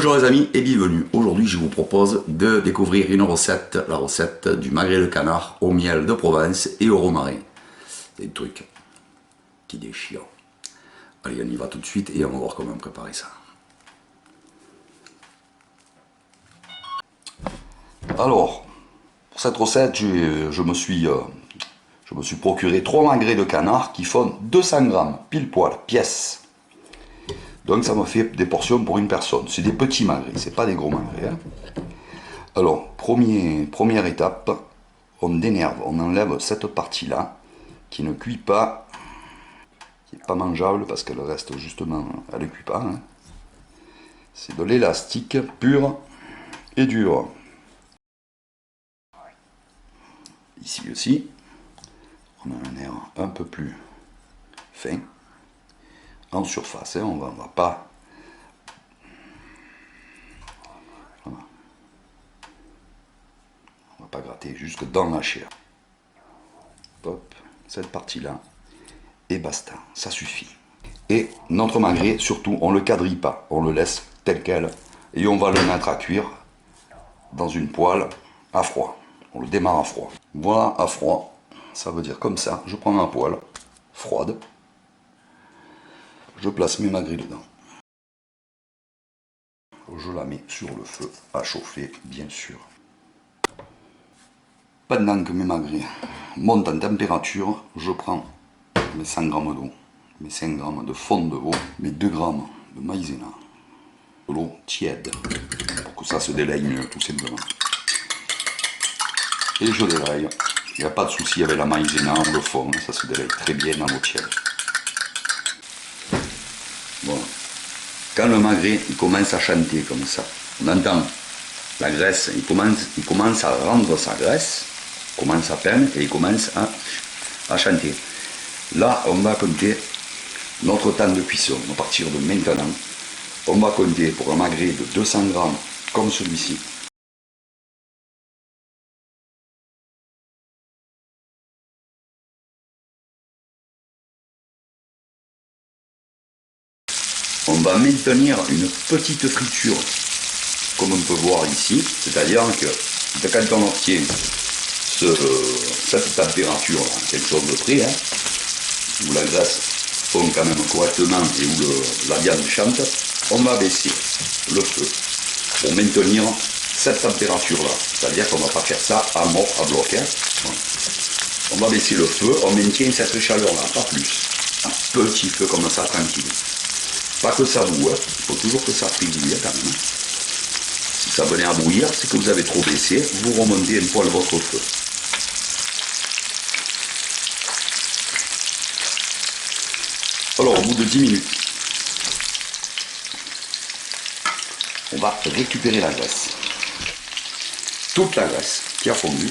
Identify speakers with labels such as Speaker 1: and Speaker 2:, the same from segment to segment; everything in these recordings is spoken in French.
Speaker 1: Bonjour les amis et bienvenue. Aujourd'hui je vous propose de découvrir une recette, la recette du magret de canard au miel de Provence et au romarin. C'est un truc qui déchire. Allez, on y va tout de suite et on va voir comment préparer ça. Alors, pour cette recette, je me suis procuré 3 magrets de canard qui font 200 grammes, pile poil, pièce. Donc ça me fait des portions pour une personne. C'est des petits magrets, c'est pas des gros magrets. Hein. Alors, première étape, on dénerve, on enlève cette partie-là qui ne cuit pas, qui n'est pas mangeable parce qu'elle reste justement, elle ne cuit pas. Hein. C'est de l'élastique pur et dur. Ici aussi, on a un air un peu plus fin en surface. Hein. On va pas. Voilà. On va pas gratter jusque dans la chair. Hop, cette partie-là. Et basta, ça suffit. Et notre magret, surtout, on ne le quadrille pas, on le laisse tel quel. Et on va le mettre à cuire dans une poêle à froid. On le démarre à froid. Voilà, à froid, ça veut dire comme ça. Je prends ma poêle froide, je place mes magrets dedans. Je la mets sur le feu à chauffer, bien sûr. Pendant que mes magrets montent en température, je prends mes 100 grammes d'eau, mes 5 grammes de fond de veau, mes 2 grammes de maïzena, de l'eau tiède, pour que ça se délaye mieux, tout simplement. Et je délaye. Il n'y a pas de souci avec la maïzena ou le fond, ça se délaye très bien dans l'eau tiède. Bon. Quand le magret il commence à chanter comme ça, on entend la graisse, il commence à rendre sa graisse, commence à peine et il commence à chanter. Là, on va compter notre temps de cuisson. À partir de maintenant, on va compter pour un magret de 200 grammes comme celui-ci. On va maintenir une petite friture, comme on peut voir ici, c'est-à-dire que quand on obtient cette température, quelque chose de près, hein, où la graisse fond quand même correctement et où la viande chante, on va baisser le feu pour maintenir cette température-là. C'est-à-dire qu'on ne va pas faire ça à mort, à bloc. Hein. On va baisser le feu, on maintient cette chaleur-là, pas plus. Un petit feu comme ça, tranquille. Pas que ça boue, hein. Il faut toujours que ça frigouille quand même. Si ça venait à bouillir, c'est que vous avez trop baissé, vous remontez un poil votre feu. Alors au bout de 10 minutes, on va récupérer la graisse. Toute la graisse qui a fondu,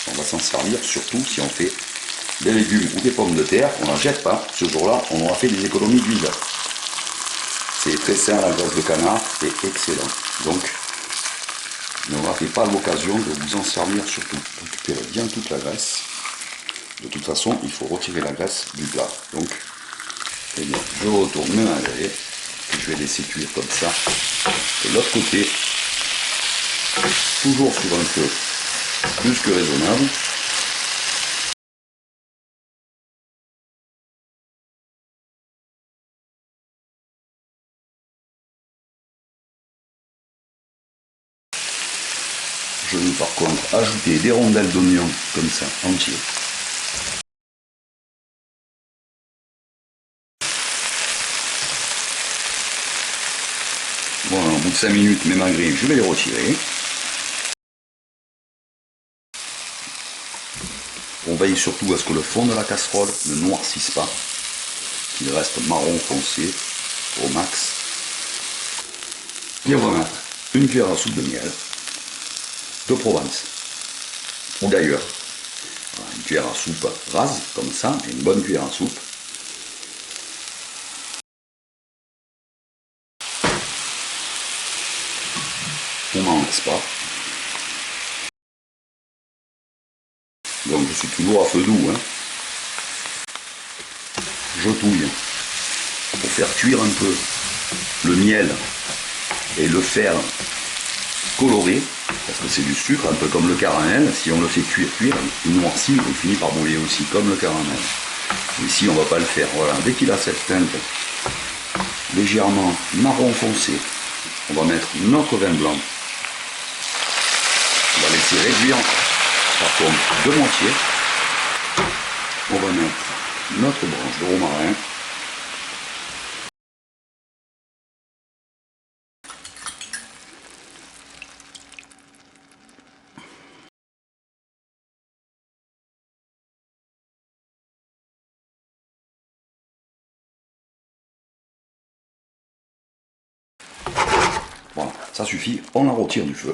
Speaker 1: on va s'en servir surtout si on fait des légumes ou des pommes de terre, on ne la jette pas, ce jour-là on aura fait des économies d'huile. C'est très sain, la graisse de canard, c'est excellent. Donc, ne ratez pas l'occasion de vous en servir surtout. Récupérez bien toute la graisse. De toute façon, il faut retirer la graisse du plat. Donc, eh bien, je retourne mes magrets, que je vais laisser cuire comme ça. De l'autre côté, toujours sur un feu plus que raisonnable. Je vais par contre ajouter des rondelles d'oignon comme ça, entiers. Voilà, au bout de 5 minutes, mes magrets, je vais les retirer. On veille surtout à ce que le fond de la casserole ne noircisse pas, qu'il reste marron foncé au max. Et on va mettre une cuillère à soupe de miel de Provence ou d'ailleurs. Voilà, une cuillère à soupe rase comme ça, et une bonne cuillère à soupe. On n'en laisse pas. Donc je suis toujours à feu doux. Hein. Je touille pour faire cuire un peu le miel et le faire colorer, parce que c'est du sucre, un peu comme le caramel. Si on le fait cuire, il noircit, il finit par brûler aussi, comme le caramel. Ici, on ne va pas le faire. Voilà, dès qu'il a cette teinte légèrement marron foncé, on va mettre notre vin blanc. On va laisser réduire par contre de moitié. On va mettre notre branche de romarin. Voilà, ça suffit, on la retire du feu.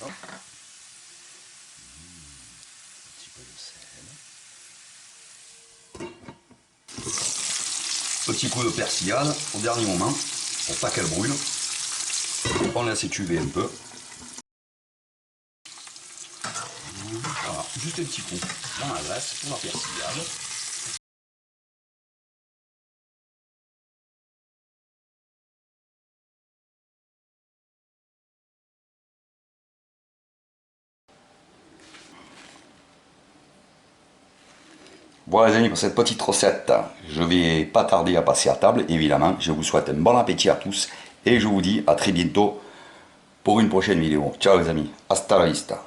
Speaker 1: Un petit peu de sel. Petit coup de persillade au dernier moment, pour pas qu'elle brûle. On laisse étuver un peu. Voilà, juste un petit coup dans la graisse pour la persillade. Voilà les amis, pour cette petite recette, je vais pas tarder à passer à table, évidemment. Je vous souhaite un bon appétit à tous et je vous dis à très bientôt pour une prochaine vidéo. Ciao les amis, hasta la vista.